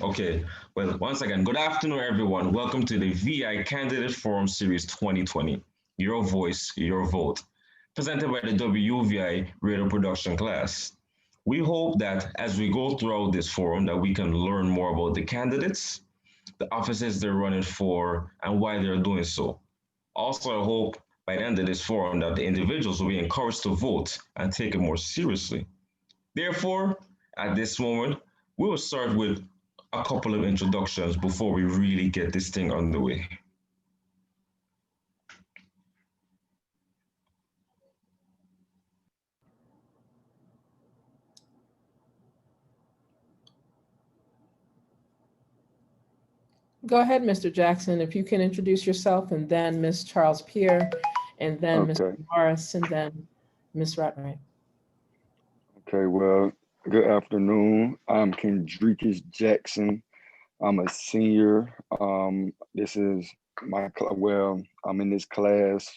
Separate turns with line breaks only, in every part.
Okay, well, once again, good afternoon, everyone. Welcome to the VI Candidate Forum Series 2020. Your voice, your vote. Presented by the WVI Radio Production class. We hope that as we go throughout this forum that we can learn more about the candidates, the offices they're running for, and why they're doing so. Also, I hope by the end of this forum that the individuals will be encouraged to vote and take it more seriously. Therefore, at this moment, we will start with a couple of introductions before we really get this thing underway.
Go ahead, Mr. Jackson, if you can introduce yourself, and then Ms. Charles Pierre, and then Mr.
Okay.
Morris, and then Ms. Ratwright.
Okay. Well, good afternoon. I'm Kendricus Jackson. I'm a senior. This is I'm in this class,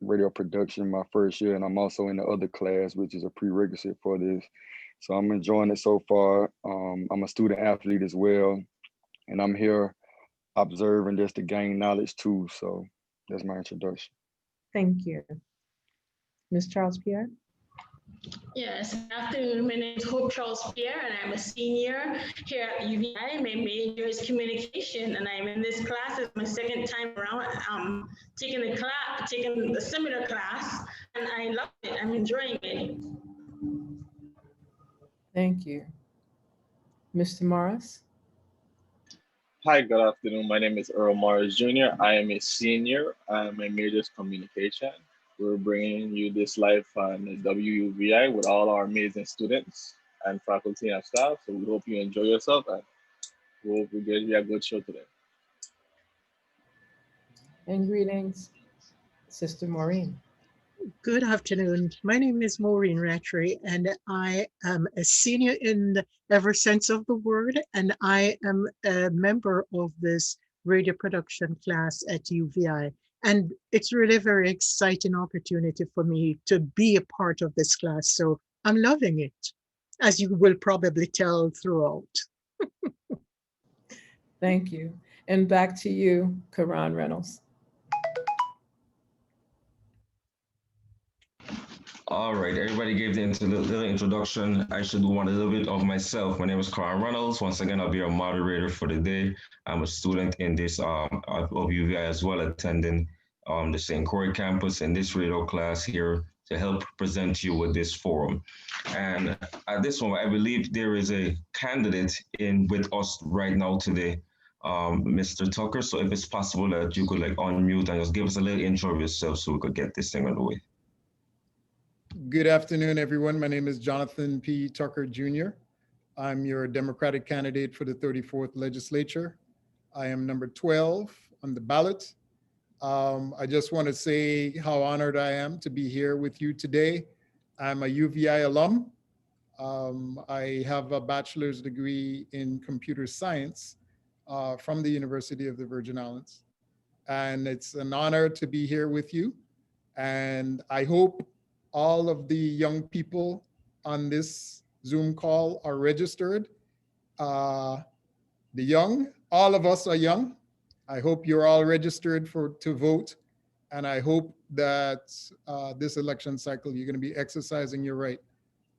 radio production, my first year, and I'm also in the other class, which is a prerequisite for this. So I'm enjoying it so far. I'm a student athlete as well, and I'm here observing just to gain knowledge too. So that's my introduction.
Thank you. Ms. Charles Pierre?
Yes, good afternoon. My name is Hope Charles Pierre, and I'm a senior here at UVI. My major is communication, and I'm in this class. It's my second time around taking the seminar class, and I love it. I'm enjoying it.
Thank you. Mr. Morris?
Hi, good afternoon. My name is Earl Morris Jr. I am a senior. My major is communication. We're bringing you this live on WUVI with all our amazing students and faculty and staff. So we hope you enjoy yourself and we hope we give you a good show today.
And greetings, Sister Maureen.
Good afternoon. My name is Maureen Rattray, and I am a senior in every sense of the word, and I am a member of this radio production class at UVI. And it's really a very exciting opportunity for me to be a part of this class. So I'm loving it, as you will probably tell throughout.
Thank you. And back to you, Karan Reynolds.
All right, everybody gave the little introduction. I should want a little bit of myself. My name is Karan Reynolds. Once again, I'll be your moderator for the day. I'm a student in this of UVI as well, attending the St. Croix campus in this radio class here to help present you with this forum. And at this moment, I believe there is a candidate in with us right now today, Mr. Tucker. So if it's possible that you could like unmute and just give us a little intro of yourself so we could get this thing underway.
Good afternoon, everyone. My name is Jonathan P. Tucker, Jr. I'm your Democratic candidate for the 34th Legislature. I am number 12 on the ballot. I just want to say how honored I am to be here with you today. I'm a UVI alum. I have a bachelor's degree in computer science from the University of the Virgin Islands. And it's an honor to be here with you. And I hope all of the young people on this Zoom call are registered. The young, all of us are young. I hope you're all registered to vote. And I hope that this election cycle, you're gonna be exercising your right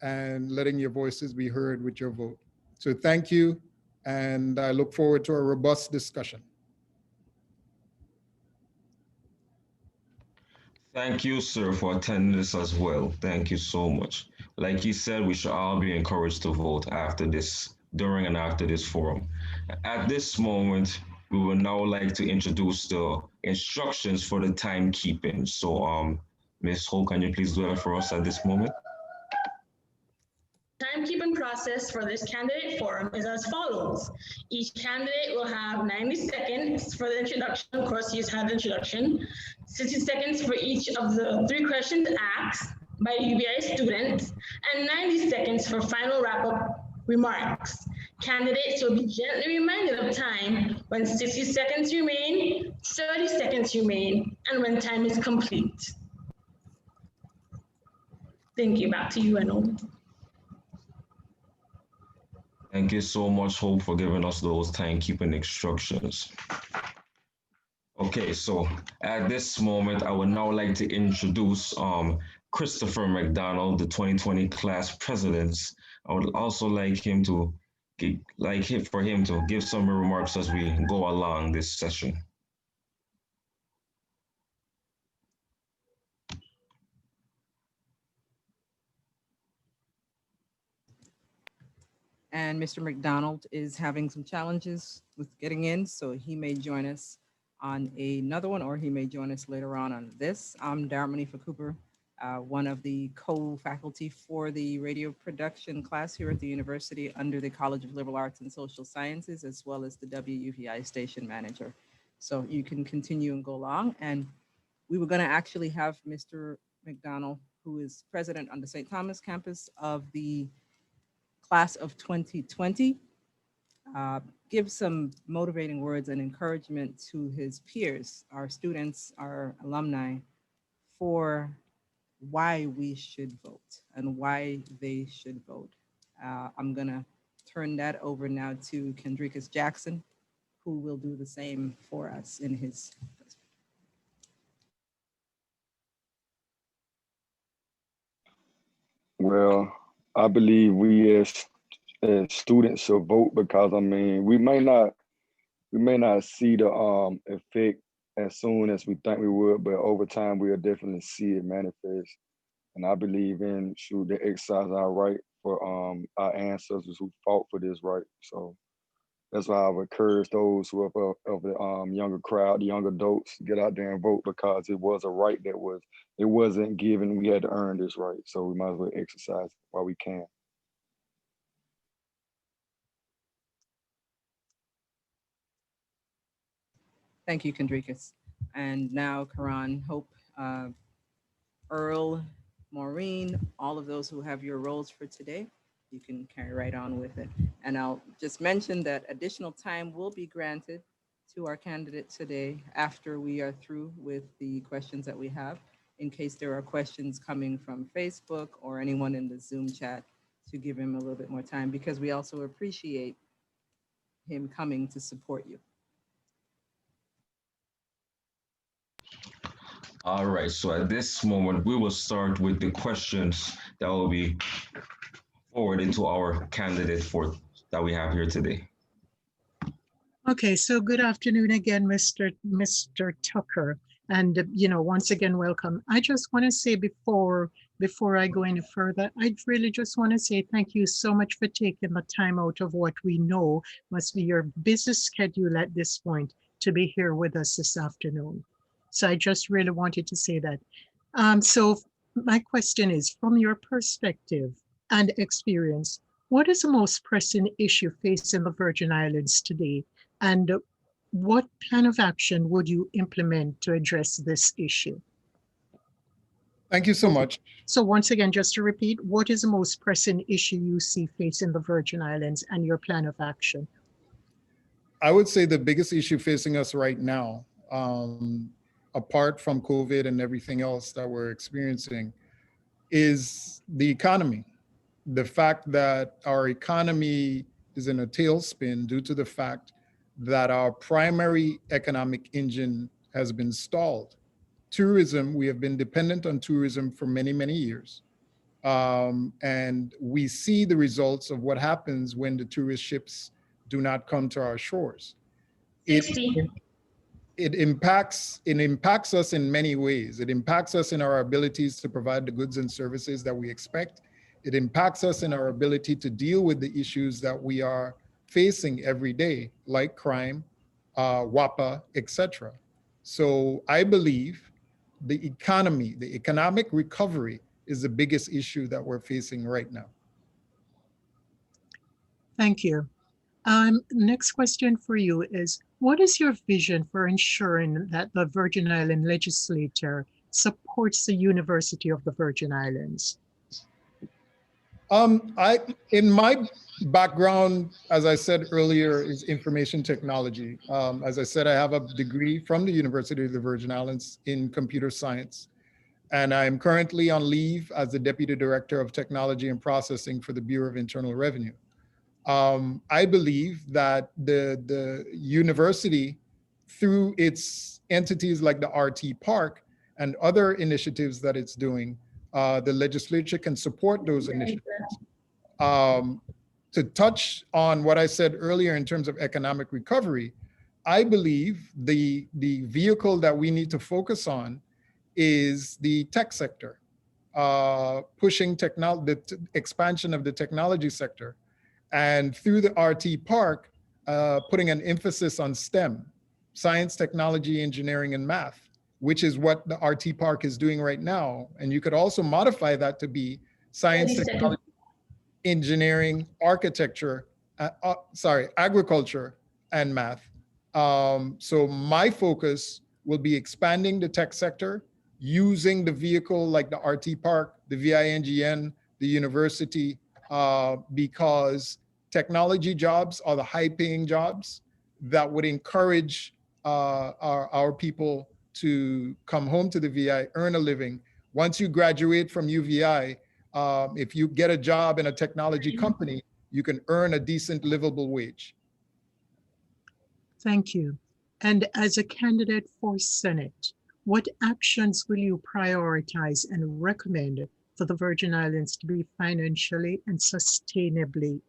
and letting your voices be heard with your vote. So thank you. And I look forward to a robust discussion.
Thank you, sir, for attending this as well. Thank you so much. Like you said, we should all be encouraged to vote after this, during and after this forum. At this moment, we would now like to introduce the instructions for the timekeeping. So, Ms. Ho, can you please do that for us at this moment?
Timekeeping process for this candidate forum is as follows. Each candidate will have 90 seconds for the introduction. Of course, you just had the introduction. 60 seconds for each of the 3 questions asked by UVI students, and 90 seconds for final wrap-up remarks. Candidates will be gently reminded of time when 60 seconds remain, 30 seconds remain, and when time is complete. Thank you. Back to you, Arnold.
Thank you so much, Hope, for giving us those timekeeping instructions. Okay, so at this moment, I would now like to introduce Christopher McDonald, the 2020 class president. I would also like him to for him to give some remarks as we go along this session.
And Mr. McDonald is having some challenges with getting in, so he may join us on another one, or he may join us later on this. I'm Dara Manifa Cooper, one of the co-faculty for the radio production class here at the university under the College of Liberal Arts and Social Sciences, as well as the WUVI station manager. So you can continue and go along. And we were gonna actually have Mr. McDonald, who is president on the St. Thomas campus of the class of 2020, give some motivating words and encouragement to his peers, our students, our alumni, for why we should vote and why they should vote. I'm gonna turn that over now to Kendricus Jackson, who will do the same for us in his.
Well, I believe we as students should vote because I mean we may not see the effect as soon as we think we would, but over time we'll definitely see it manifest. And I believe in the exercise our right for our ancestors who fought for this right. So that's why I would encourage those who are of the younger crowd, the young adults, get out there and vote because it was a right it wasn't given. We had to earn this right. So we might as well exercise it while we can.
Thank you, Kendricus. And now Karan, Hope, Earl, Maureen, all of those who have your roles for today, you can carry right on with it. And I'll just mention that additional time will be granted to our candidate today after we are through with the questions that we have, in case there are questions coming from Facebook or anyone in the Zoom chat, to give him a little bit more time, because we also appreciate him coming to support you.
All right, so at this moment, we will start with the questions that will be forwarded to our candidate that we have here today.
Okay, so good afternoon again, Mr. Tucker. And, once again, welcome. I just want to say before I go any further, I really just want to say thank you so much for taking the time out of what we know must be your busy schedule at this point to be here with us this afternoon. So I just really wanted to say that. So my question is, from your perspective and experience, what is the most pressing issue facing the Virgin Islands today? And what plan of action would you implement to address this issue?
Thank you so much.
So once again, just to repeat, what is the most pressing issue you see facing the Virgin Islands and your plan of action?
I would say the biggest issue facing us right now, apart from COVID and everything else that we're experiencing, is the economy. The fact that our economy is in a tailspin due to the fact that our primary economic engine has been stalled. Tourism, we have been dependent on tourism for many, many years. And we see the results of what happens when the tourist ships do not come to our shores. It impacts us in many ways. It impacts us in our abilities to provide the goods and services that we expect. It impacts us in our ability to deal with the issues that we are facing every day, like crime, WAPA, etc. So I believe the economy, the economic recovery is the biggest issue that we're facing right now.
Thank you. Next question for you is, what is your vision for ensuring that the Virgin Island legislature supports the University of the Virgin Islands?
In my background, as I said earlier, is information technology. As I said, I have a degree from the University of the Virgin Islands in computer science. And I'm currently on leave as the Deputy Director of Technology and Processing for the Bureau of Internal Revenue. I believe that the university, through its entities like the RT Park and other initiatives that it's doing, the legislature can support those initiatives. To touch on what I said earlier in terms of economic recovery, I believe the vehicle that we need to focus on is the tech sector, pushing the expansion of the technology sector. And through the RT Park, putting an emphasis on STEM, science, technology, engineering, and math, which is what the RT Park is doing right now. And you could also modify that to be science, technology, engineering, architecture, agriculture, and math. So my focus will be expanding the tech sector, using the vehicle like the RT Park, the VINGN, the university, because technology jobs are the high-paying jobs that would encourage our people to come home to the VI, earn a living. Once you graduate from UVI, if you get a job in a technology company, you can earn a decent livable wage.
Thank you. And as a candidate for Senate, what actions will you prioritize and recommend for the Virgin Islands to be financially and sustainably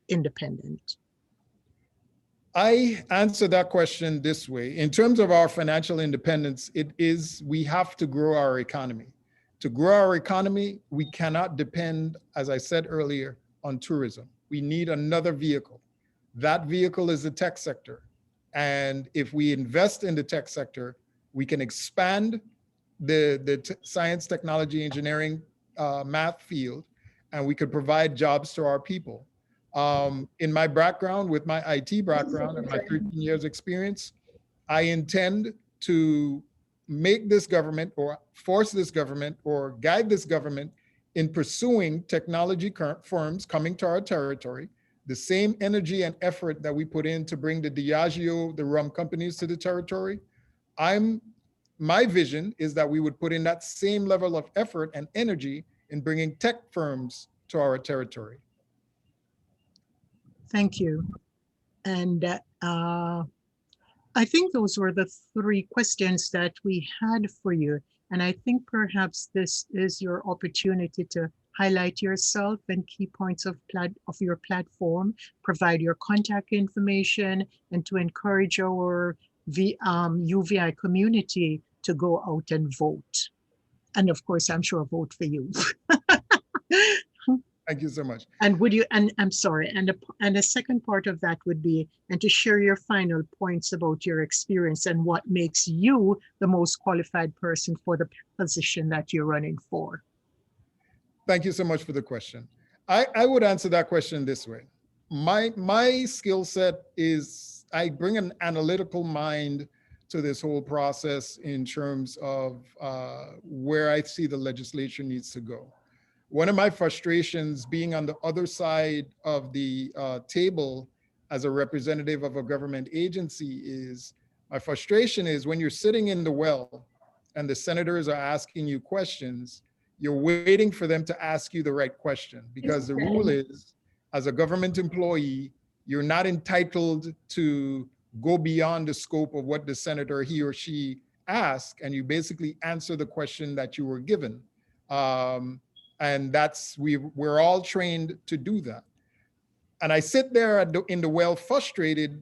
independent?
I answer that question this way. In terms of our financial independence, we have to grow our economy. To grow our economy, we cannot depend, as I said earlier, on tourism. We need another vehicle. That vehicle is the tech sector. And if we invest in the tech sector, we can expand the science, technology, engineering, math field, and we could provide jobs to our people. In my background, with my IT background and my 13 years experience, I intend to make this government or force this government or guide this government in pursuing technology firms coming to our territory, the same energy and effort that we put in to bring the Diageo, the rum companies to the territory. My vision is that we would put in that same level of effort and energy in bringing tech firms to our territory.
Thank you. And I think those were the 3 questions that we had for you. And I think perhaps this is your opportunity to highlight yourself and key points of your platform, provide your contact information, and to encourage our UVI community to go out and vote. And of course, I'm sure vote for you.
Thank you so much.
And would you, and I'm sorry, and a second part of that would be, and to share your final points about your experience and what makes you the most qualified person for the position that you're running for.
Thank you so much for the question. I would answer that question this way. My skill set is I bring an analytical mind to this whole process in terms of where I see the legislature needs to go. One of my frustrations being on the other side of the table as a representative of a government agency is, my frustration is when you're sitting in the well and the senators are asking you questions, you're waiting for them to ask you the right question, because the rule is, as a government employee, you're not entitled to go beyond the scope of what the senator, he or she asked, and you basically answer the question that you were given. And we're all trained to do that. And I sit there in the well frustrated,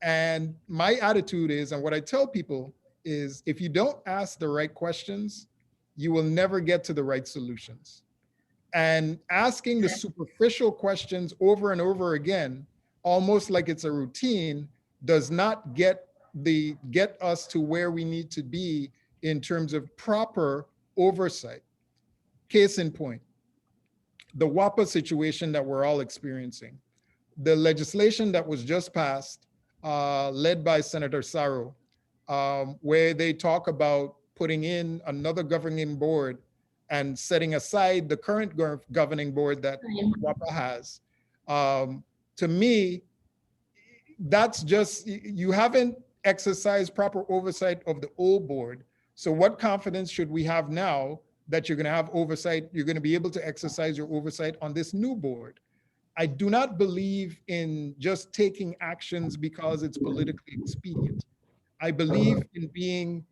and my attitude is, and what I tell people is, if you don't ask the right questions, you will never get to the right solutions. And asking the superficial questions over and over again, almost like it's a routine, does not get us to where we need to be in terms of proper oversight. Case in point, the WAPA situation that we're all experiencing. The legislation that was just passed, led by Senator Saro, where they talk about putting in another governing board and setting aside the current governing board that WAPA has. To me, that's just, you haven't exercised proper oversight of the old board. So what confidence should we have now that you're going to have oversight, you're going to be able to exercise your oversight on this new board? I do not believe in just taking actions because it's politically expedient. I believe in being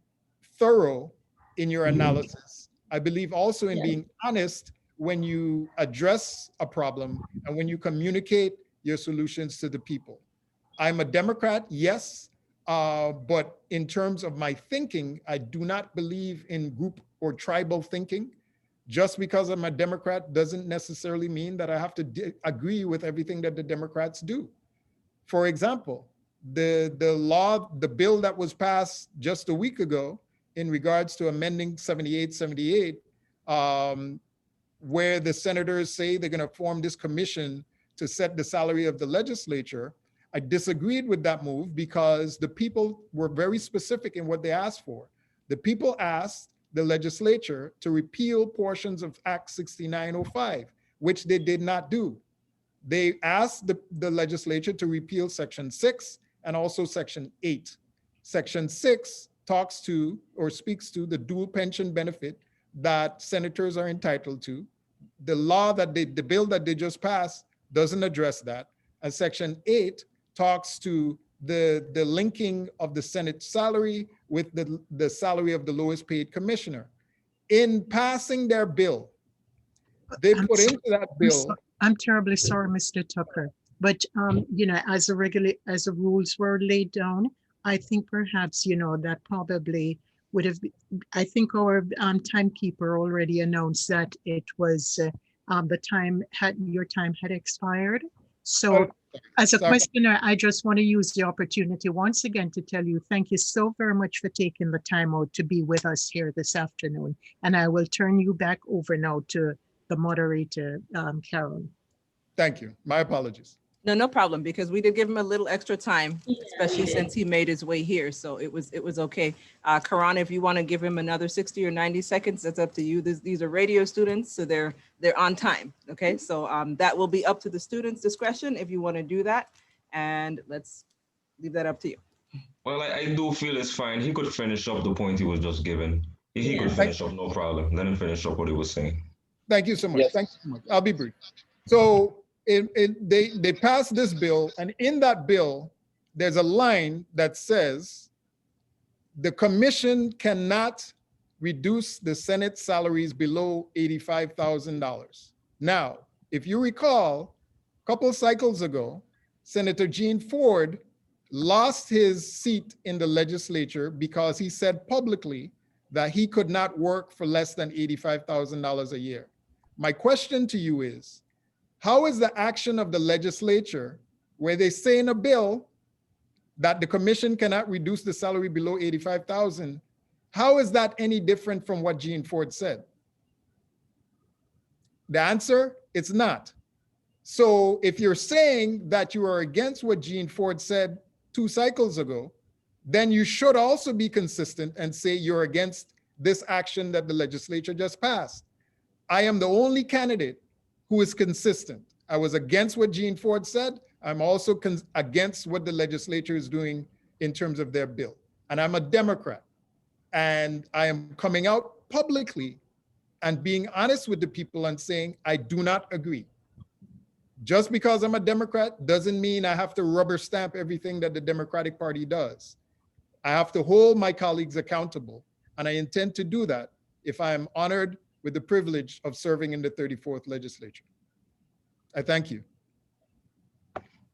thorough in your analysis. I believe also in being honest when you address a problem and when you communicate your solutions to the people. I'm a Democrat, yes, but in terms of my thinking, I do not believe in group or tribal thinking. Just because I'm a Democrat doesn't necessarily mean that I have to agree with everything that the Democrats do. For example, the bill that was passed just a week ago in regards to amending 7878, where the senators say they're going to form this commission to set the salary of the legislature, I disagreed with that move because the people were very specific in what they asked for. The people asked the legislature to repeal portions of Act 6905, which they did not do. They asked the legislature to repeal Section 6 and also Section 8. Section 6 talks to or speaks to the dual pension benefit that senators are entitled to. The bill that they just passed doesn't address that. And Section 8 talks to the linking of the Senate salary with the salary of the lowest paid commissioner. In passing their bill, they put into that bill.
I'm terribly sorry, Mr. Tucker, but you know, as the rules were laid down, I think perhaps, you know, that probably would have, I think our timekeeper already announced that it was your time had expired. So as a questioner, I just want to use the opportunity once again to tell you, thank you so very much for taking the time out to be with us here this afternoon. And I will turn you back over now to the moderator, Carol.
Thank you. My apologies.
No problem, because we did give him a little extra time, especially since he made his way here. So it was okay. Karan, if you want to give him another 60 or 90 seconds, that's up to you. These are radio students, so they're on time. Okay, so that will be up to the students' discretion if you want to do that. And let's leave that up to you.
Well, I do feel it's fine. He could finish up the point he was just given. He could finish up, no problem. Let him finish up what he was saying.
Thank you so much.
Yes.
Thank you so much. I'll be brief. So they passed this bill, and in that bill, there's a line that says the commission cannot reduce the Senate salaries below $85,000. Now, if you recall, a couple of cycles ago, Senator Gene Ford lost his seat in the legislature because he said publicly that he could not work for less than $85,000 a year. My question to you is, how is the action of the legislature, where they say in a bill that the commission cannot reduce the salary below $85,000, how is that any different from what Gene Ford said? The answer, it's not. So if you're saying that you are against what Gene Ford said 2 cycles ago, then you should also be consistent and say you're against this action that the legislature just passed. I am the only candidate who is consistent. I was against what Gene Ford said. I'm also against what the legislature is doing in terms of their bill. And I'm a Democrat. And I am coming out publicly and being honest with the people and saying, I do not agree. Just because I'm a Democrat doesn't mean I have to rubber stamp everything that the Democratic Party does. I have to hold my colleagues accountable. And I intend to do that if I am honored with the privilege of serving in the 34th legislature. I thank you.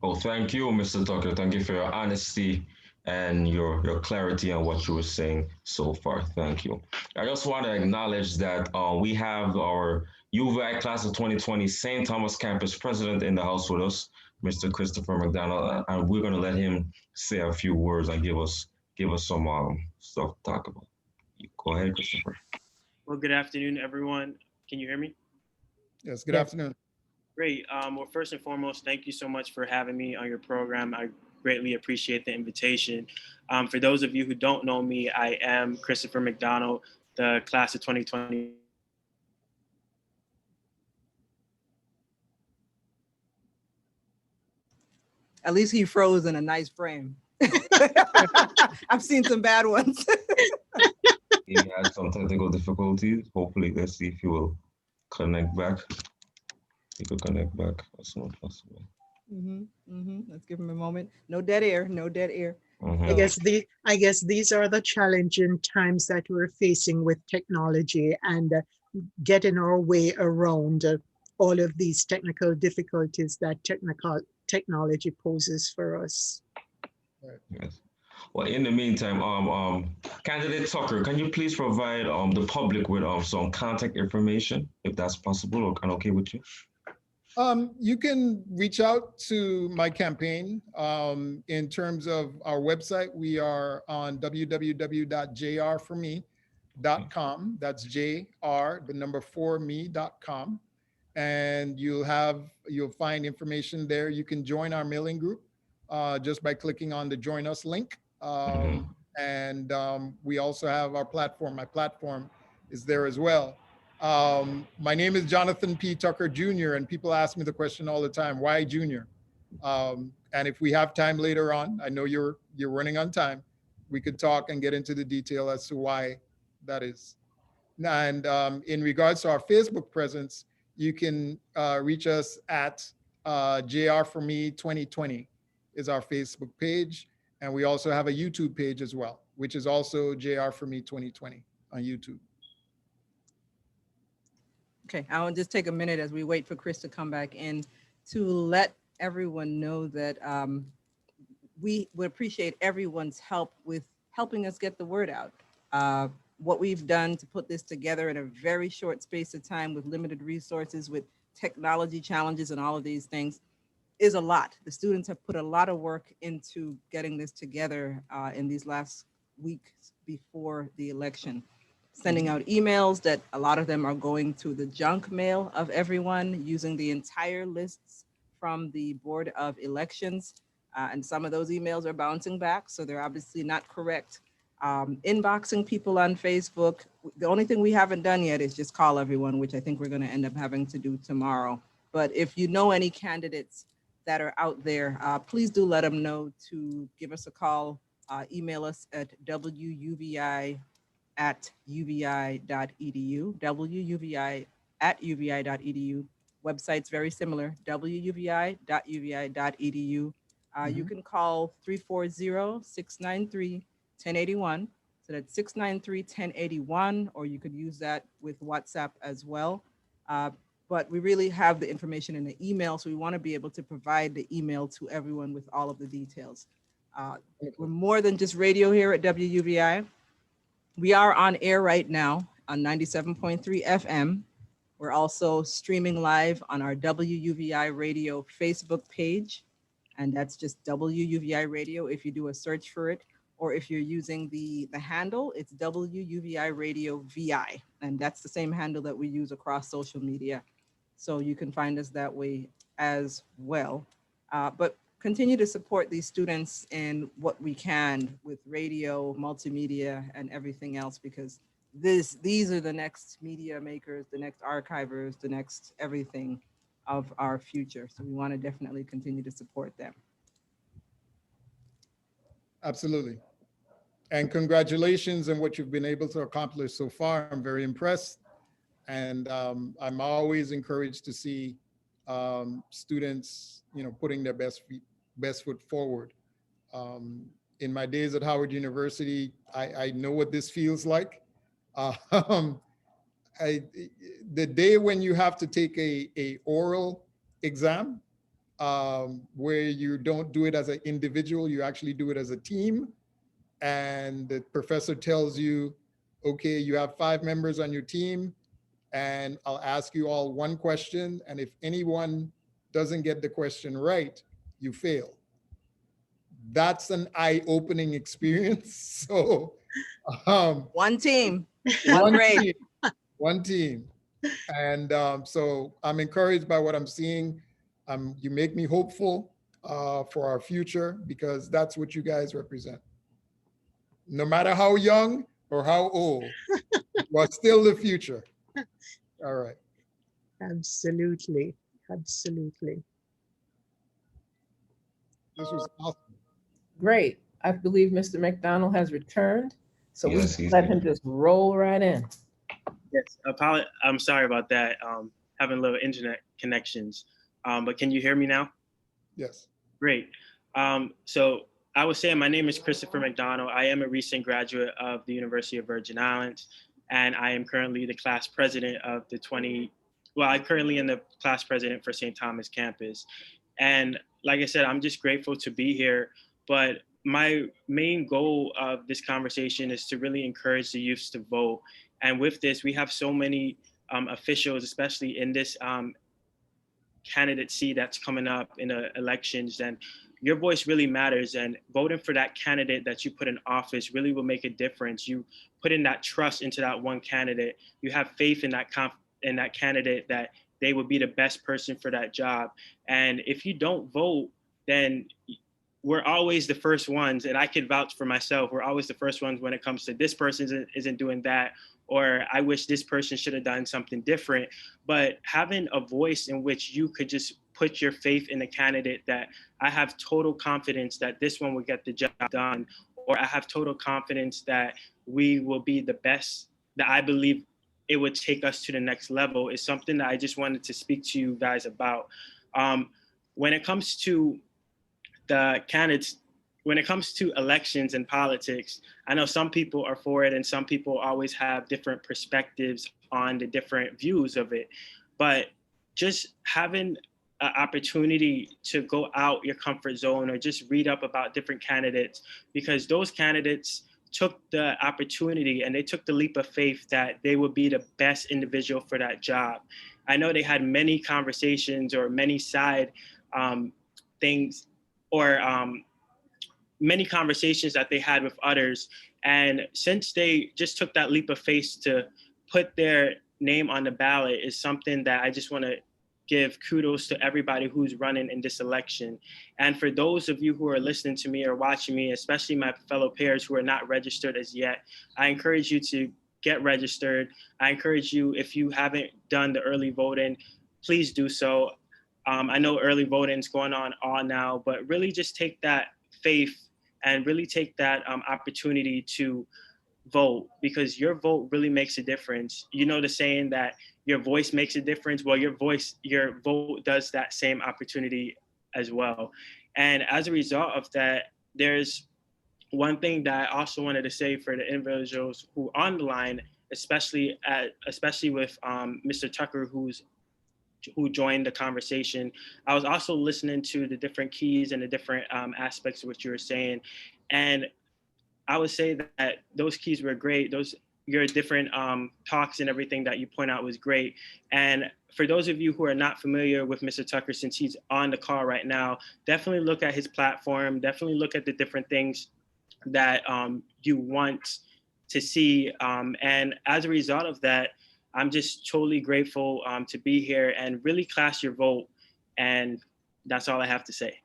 Oh, thank you, Mr. Tucker. Thank you for your honesty and your clarity on what you were saying so far. Thank you. I just want to acknowledge that we have our UVI class of 2020 St. Thomas campus president in the house with us, Mr. Christopher McDonald, and we're going to let him say a few words and give us some stuff to talk about. Go ahead, Christopher.
Well, good afternoon, everyone. Can you hear me?
Yes, good afternoon.
Great. Well, first and foremost, thank you so much for having me on your program. I greatly appreciate the invitation. For those of you who don't know me, I am Christopher McDonald, the class of 2020.
At least he froze in a nice frame. I've seen some bad ones.
He had some technical difficulties. Hopefully, let's see if he will connect back. he could connect back as soon as possible.
Let's give him a moment. No dead air, no dead air.
I guess these are the challenging times that we're facing with technology and getting our way around all of these technical difficulties that technology poses for us.
Yes. Well, in the meantime, candidate Tucker, can you please provide the public with some contact information, if that's possible or okay with you?
You can reach out to my campaign. In terms of our website, we are on www.jrforme.com. That's JR, the number 4me.com. And you'll find information there. You can join our mailing group just by clicking on the Join Us link. And we also have our platform. My platform is there as well. My name is Jonathan P. Tucker Jr. and people ask me the question all the time, why Junior? And if we have time later on, I know you're running on time, we could talk and get into the detail as to why that is. And in regards to our Facebook presence, you can reach us at JR for Me 2020 is our Facebook page. And we also have a YouTube page as well, which is also JR for Me 2020 on YouTube.
Okay, I'll just take a minute as we wait for Chris to come back in to let everyone know that we would appreciate everyone's help with helping us get the word out. What we've done to put this together in a very short space of time with limited resources, with technology challenges and all of these things is a lot. The students have put a lot of work into getting this together in these last weeks before the election. Sending out emails that a lot of them are going to the junk mail of everyone, using the entire lists from the Board of Elections. And some of those emails are bouncing back, so they're obviously not correct. Inboxing people on Facebook. The only thing we haven't done yet is just call everyone, which I think we're going to end up having to do tomorrow. But if you know any candidates that are out there, please do let them know to give us a call, email us at wuvi@uvi.edu, wuvi@uvi.edu. Website's very similar, wuvi.uvi.edu. You can call 340-693-1081. So that's 693-1081, or you could use that with WhatsApp as well. But we really have the information in the email, so we want to be able to provide the email to everyone with all of the details. We're more than just radio here at WUVI. We are on air right now on 97.3 FM. We're also streaming live on our WUVI Radio Facebook page, and that's just WUVI Radio if you do a search for it, or if you're using the handle, it's WUVI Radio VI, and that's the same handle that we use across social media. So you can find us that way as well. But continue to support these students in what we can with radio, multimedia, and everything else, because these are the next media makers, the next archivers, the next everything of our future. So we want to definitely continue to support them.
Absolutely. And congratulations on what you've been able to accomplish so far. I'm very impressed. And I'm always encouraged to see students, putting their best foot forward. In my days at Howard University, I know what this feels like. The day when you have to take a oral exam, where you don't do it as an individual, you actually do it as a team. And the professor tells you, okay, you have 5 members on your team, and I'll ask you all one question. And if anyone doesn't get the question right, you fail. That's an eye-opening experience. So
one team, one grade.
One team. And so I'm encouraged by what I'm seeing. You make me hopeful for our future, because that's what you guys represent. No matter how young or how old, you are still the future. All right.
Absolutely. Absolutely.
This was awesome.
Great. I believe Mr. McDonald has returned. So
Yes,
we
he's
let
here.
him just roll right in.
Yes, I'm sorry about that. having little internet connections. But can you hear me now?
Yes.
Great. So I was saying my name is Christopher McDonald. I am a recent graduate of the University of Virgin Islands, and I am currently the class president of I'm currently in the class president for St. Thomas campus. And like I said, I'm just grateful to be here. But my main goal of this conversation is to really encourage the youths to vote. And with this, we have so many officials, especially in this candidacy that's coming up in the elections, and your voice really matters, and voting for that candidate that you put in office really will make a difference. You put in that trust into that one candidate. You have faith in that candidate that they would be the best person for that job. And if you don't vote, then we're always the first ones, and I can vouch for myself, we're always the first ones when it comes to this person isn't doing that, or I wish this person should have done something different. But having a voice in which you could just put your faith in a candidate that I have total confidence that this one will get the job done, or I have total confidence that we will be the best, that I believe it would take us to the next level, is something that I just wanted to speak to you guys about. When it comes to the candidates, when it comes to elections and politics, I know some people are for it and some people always have different perspectives on the different views of it. But just having an opportunity to go out your comfort zone or just read up about different candidates, because those candidates took the opportunity and they took the leap of faith that they would be the best individual for that job. I know they had many conversations or many side things, or many conversations that they had with others. And since they just took that leap of faith to put their name on the ballot, is something that I just want to give kudos to everybody who's running in this election. And for those of you who are listening to me or watching me, especially my fellow peers who are not registered as yet, I encourage you to get registered. I encourage you, if you haven't done the early voting, please do so. I know early voting is going on all now, but really just take that faith and really take that opportunity to vote, because your vote really makes a difference. You know the saying that your voice makes a difference? Well, your vote does that same opportunity as well. And as a result of that, there's one thing that I also wanted to say for the individuals who are on the line, especially with Mr. Tucker, who joined the conversation. I was also listening to the different keys and the different aspects of what you were saying. And I would say that those keys were great. Your different talks and everything that you point out was great. And for those of you who are not familiar with Mr. Tucker, since he's on the call right now, definitely look at his platform, definitely look at the different things that you want to see. And as a result of that, I'm just totally grateful to be here, and really cast your vote. And that's all I have to say.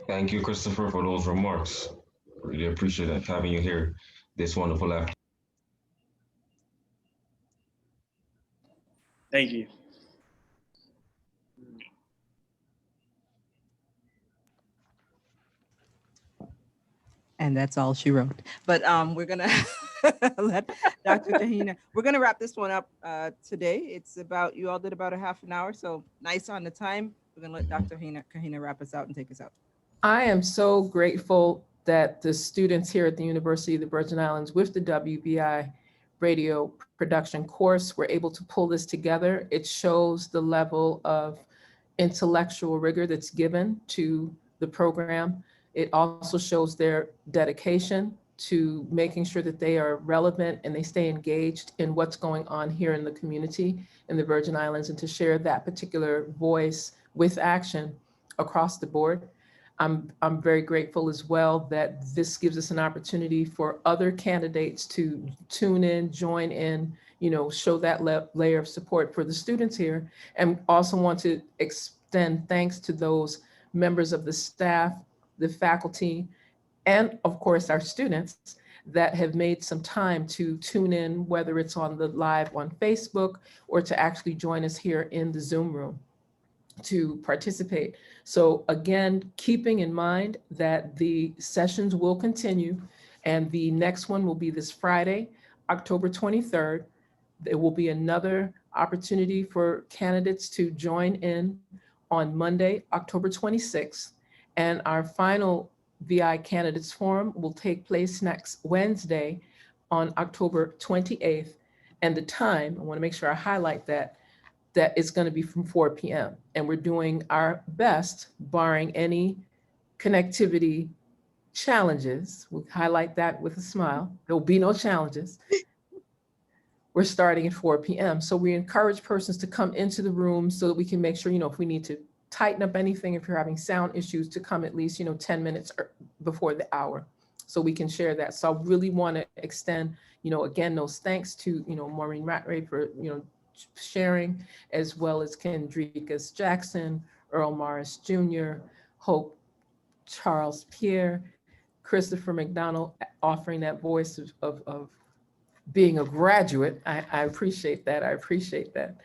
Thank you, Christopher, for those remarks. Really appreciate it, having you here this wonderful afternoon.
Thank you.
And that's all she wrote. But we're gonna let Dr. Kahina, we're gonna wrap this one up today. It's about, you all did about a half an hour, so nice on the time. We're gonna let Dr. Kahina wrap us out and take us out.
I am so grateful that the students here at the University of the Virgin Islands with the WVI radio production course were able to pull this together. It shows the level of intellectual rigor that's given to the program. It also shows their dedication to making sure that they are relevant and they stay engaged in what's going on here in the community in the Virgin Islands, and to share that particular voice with action across the board. I'm very grateful as well that this gives us an opportunity for other candidates to tune in, join in, show that layer of support for the students here. And also want to extend thanks to those members of the staff, the faculty, and of course our students that have made some time to tune in, whether it's on the live on Facebook or to actually join us here in the Zoom room to participate. So again, keeping in mind that the sessions will continue, and the next one will be this Friday. October 23rd. There will be another opportunity for candidates to join in on Monday, October 26th. And our final VI Candidates Forum will take place next Wednesday on October 28th. And the time, I want to make sure I highlight that it's going to be from 4 p.m. And we're doing our best, barring any connectivity challenges. We'll highlight that with a smile. There will be no challenges. We're starting at 4 p.m. So we encourage persons to come into the room so that we can make sure, if we need to tighten up anything, if you're having sound issues, to come at least, 10 minutes before the hour so we can share that. So I really want to extend, again, those thanks to, Maureen Rattray for, sharing, as well as Kendricus Jackson, Earl Morris Jr., Hope Charles Pierre, Christopher McDonald, offering that voice of being a graduate. I appreciate that. I appreciate that.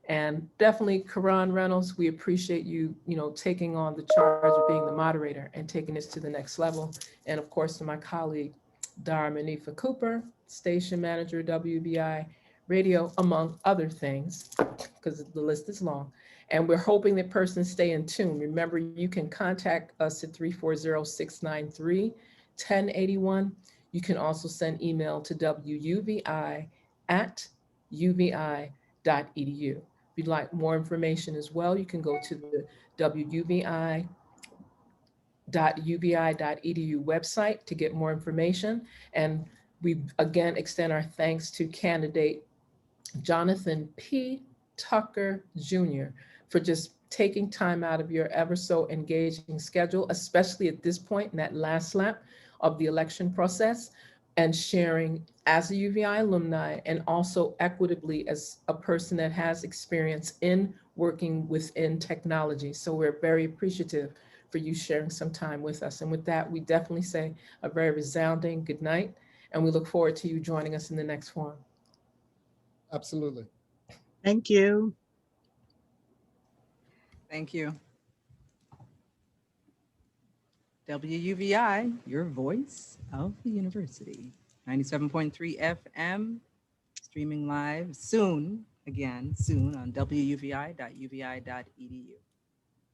And definitely, Karan Reynolds, we appreciate you, taking on the charge of being the moderator and taking this to the next level. And of course, to my colleague, Dara Manifa Cooper, station manager, WBI Radio, among other things, because the list is long. And we're hoping that persons stay in tune. Remember, you can contact us at 340-693-1081. You can also send email to wuvi@uvi.edu. If you'd like more information as well, you can go to the wuvi.uvi.edu website to get more information. And we again extend our thanks to candidate Jonathan P. Tucker Jr. for just taking time out of your ever so engaging schedule, especially at this point in that last lap of the election process, and sharing as a UVI alumni and also equitably as a person that has experience in working within technology. So we're very appreciative for you sharing some time with us. And with that, we definitely say a very resounding good night, and we look forward to you joining us in the next forum.
Absolutely.
Thank you.
Thank you. WUVI, your voice of the university. 97.3 FM, streaming live soon on wuvi.uvi.edu.